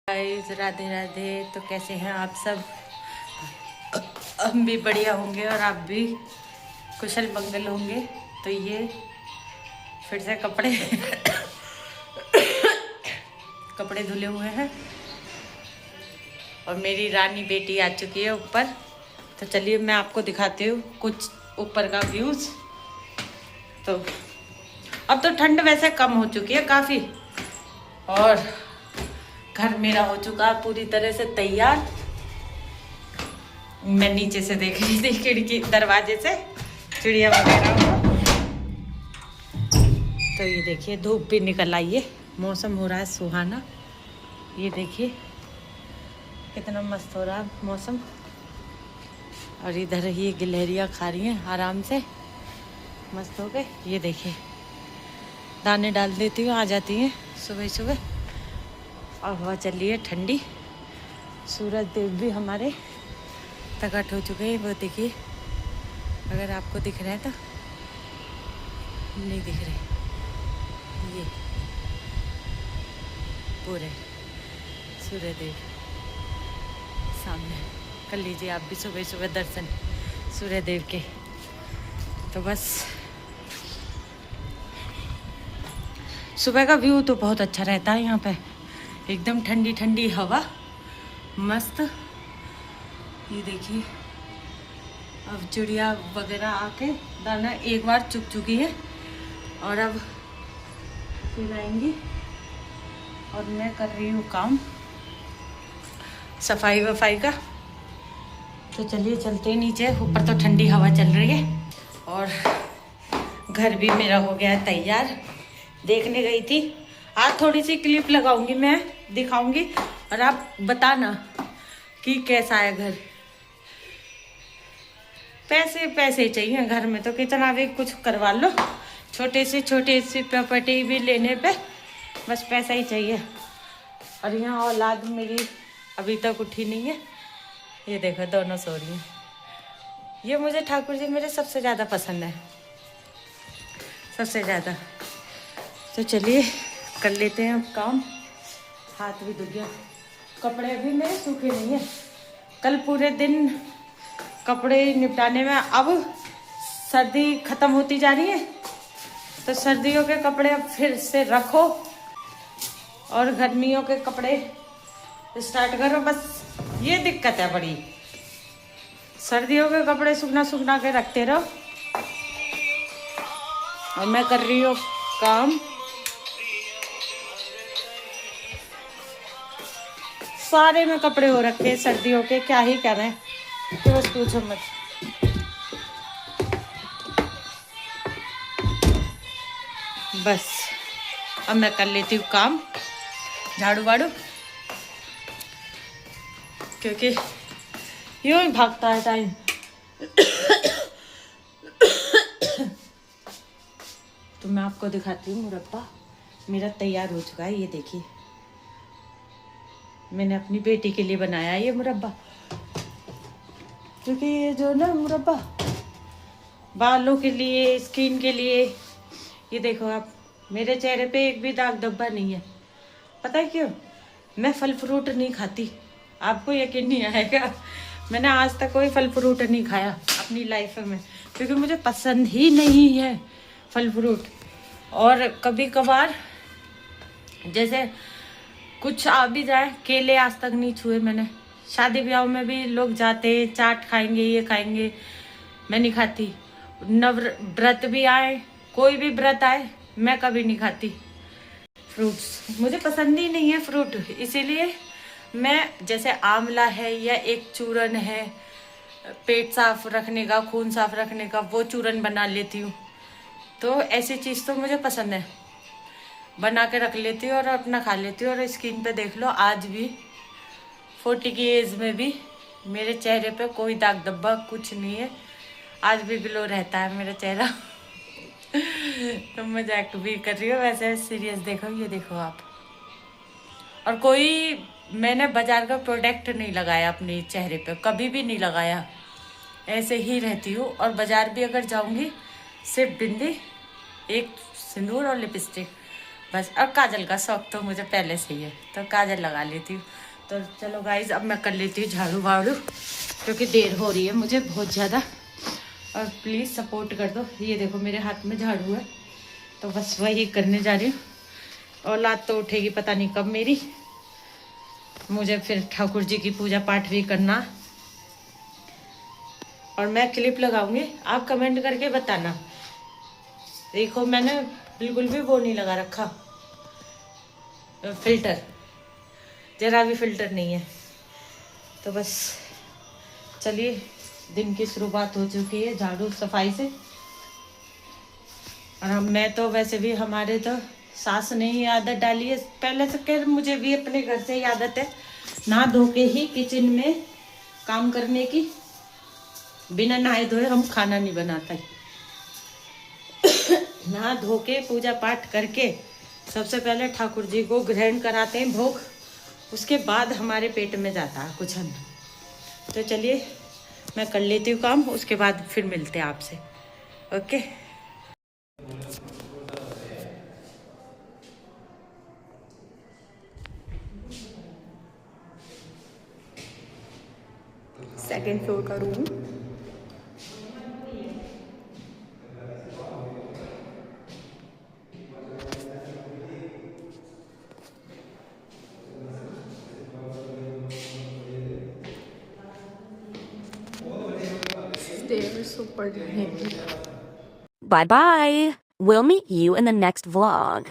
Guys Radhe Radhe. तो कैसे हैं आप सब? हम भी बढ़िया होंगे और आप भी कुशल मंगल होंगे। तो ये फिर से कपड़े कपड़े धुले हुए हैं और मेरी रानी बेटी आ चुकी है ऊपर। तो चलिए मैं आपको दिखाती हूँ कुछ ऊपर का व्यूज। तो अब तो ठंड वैसे कम हो चुकी है काफ़ी और घर मेरा हो चुका है पूरी तरह से तैयार। मैं नीचे से देख रही थी खिड़की दरवाजे से चिड़िया वगैरह। तो ये देखिए धूप भी निकल आई है, मौसम हो रहा है सुहाना। ये देखिए कितना मस्त हो रहा है मौसम। और इधर ये गिलहरियाँ खा रही हैं आराम से, मस्त हो गए। ये देखिए दाने डाल देती हूँ, आ जाती हैं सुबह सुबह। और हवा चल रही है ठंडी। सूरज देव भी हमारे प्रकट हो चुके हैं। वो देखिए, अगर आपको दिख रहा है तो नहीं दिख रहे, ये पूरे सूर्य देव सामने। कर लीजिए आप भी सुबह सुबह दर्शन सूर्य देव के। तो बस सुबह का व्यू तो बहुत अच्छा रहता है यहाँ पे, एकदम ठंडी ठंडी हवा, मस्त। ये देखिए अब चिड़िया वगैरह आके दाना एक बार चुग चुकी है और अब फिर आएंगी। और मैं कर रही हूँ काम सफाई वफाई का। तो चलिए चलते हैं नीचे। ऊपर तो ठंडी हवा चल रही है और घर भी मेरा हो गया है तैयार। देखने गई थी, आज थोड़ी सी क्लिप लगाऊंगी, मैं दिखाऊंगी और आप बताना कि कैसा है घर। पैसे पैसे चाहिए घर में, तो कितना भी कुछ करवा लो, छोटे से प्रॉपर्टी भी लेने पे बस पैसा ही चाहिए। और यहाँ औलाद मेरी अभी तक उठी नहीं है। ये देखो दोनों सो रही हैं। ये मुझे ठाकुर जी मेरे सबसे ज़्यादा पसंद है, सबसे ज़्यादा। तो चलिए कर लेते हैं अब काम। हाथ भी धुल गया, कपड़े अभी मेरे सूखे नहीं है। कल पूरे दिन कपड़े निपटाने में, अब सर्दी खत्म होती जा रही है तो सर्दियों के कपड़े अब फिर से रखो और गर्मियों के कपड़े स्टार्ट करो। बस ये दिक्कत है बड़ी, सर्दियों के कपड़े सुखना के रखते रहो। और मैं कर रही हूँ काम। सारे में कपड़े हो रखे हैं सर्दियों के, क्या ही कह रहे हैं, तो बस पूछो मत। बस अब मैं कर लेती हूँ काम, झाड़ू वाड़ू, क्योंकि यूं ही भागता है टाइम। तो मैं आपको दिखाती हूँ मुरब्बा मेरा तैयार हो चुका है। ये देखिए मैंने अपनी बेटी के लिए बनाया है ये मुरब्बा, क्योंकि ये जो ना मुरब्बा बालों के लिए, स्किन के लिए। ये देखो आप, मेरे चेहरे पे एक भी दाग धब्बा नहीं है। पता है क्यों? मैं फल फ्रूट नहीं खाती, आपको यकीन नहीं आएगा। मैंने आज तक कोई फल फ्रूट नहीं खाया अपनी लाइफ में, क्योंकि मुझे पसंद ही नहीं है फल फ्रूट। और कभी कभार जैसे कुछ आ भी जाए, केले आज तक नहीं छुए मैंने। शादी ब्याह में भी लोग जाते, चाट खाएंगे, ये खाएंगे, मैं नहीं खाती। व्रत भी आए, कोई भी व्रत आए, मैं कभी नहीं खाती फ्रूट्स। मुझे पसंद ही नहीं है फ्रूट। इसीलिए मैं, जैसे आंवला है या एक चूरन है पेट साफ रखने का, खून साफ रखने का, वो चूरन बना लेती हूँ। तो ऐसी चीज़ तो मुझे पसंद है, बना के रख लेती हूँ और अपना खा लेती हूँ। और स्किन पे देख लो, आज भी 40 की एज में भी मेरे चेहरे पे कोई दाग धब्बा कुछ नहीं है। आज भी ग्लो रहता है मेरा चेहरा। तो मजाक भी कर रही हूँ, वैसे सीरियस देखो। ये देखो आप, और कोई मैंने बाजार का प्रोडक्ट नहीं लगाया अपने चेहरे पे, कभी भी नहीं लगाया, ऐसे ही रहती हूँ। और बाजार भी अगर जाऊँगी सिर्फ बिंदी, एक सिंदूर और लिपस्टिक, बस। और काजल का शौक तो मुझे पहले से ही है, तो काजल लगा लेती हूँ। तो चलो गाइज अब मैं कर लेती हूँ झाड़ू वाड़ू, क्योंकि देर हो रही है मुझे बहुत ज़्यादा। और प्लीज़ सपोर्ट कर दो। ये देखो मेरे हाथ में झाड़ू है, तो बस वही करने जा रही हूँ। औलाद तो उठेगी पता नहीं कब मेरी, मुझे फिर ठाकुर जी की पूजा पाठ भी करना। और मैं क्लिप लगाऊंगी, आप कमेंट करके बताना। देखो मैंने बिल्कुल भी वो नहीं लगा रखा फिल्टर, जरा भी फिल्टर नहीं है। तो बस चलिए, दिन की शुरुआत हो चुकी है झाड़ू सफाई से। और मैं तो वैसे भी, हमारे तो सास ने ही आदत डाली है पहले से, के मुझे भी अपने घर से ही आदत है नहा धो के ही किचन में काम करने की। बिना नहाए धोए हम खाना नहीं बनाते। नहा धो के पूजा पाठ करके सबसे पहले ठाकुर जी को ग्रहण कराते हैं भोग, उसके बाद हमारे पेट में जाता है कुछ अन्न। तो चलिए मैं कर लेती हूँ काम, उसके बाद फिर मिलते हैं आपसे। ओके। सेकंड फ्लोर का रूम। स्टेयर्स ऊपर जाने की। Bye bye. We'll meet you in the next vlog.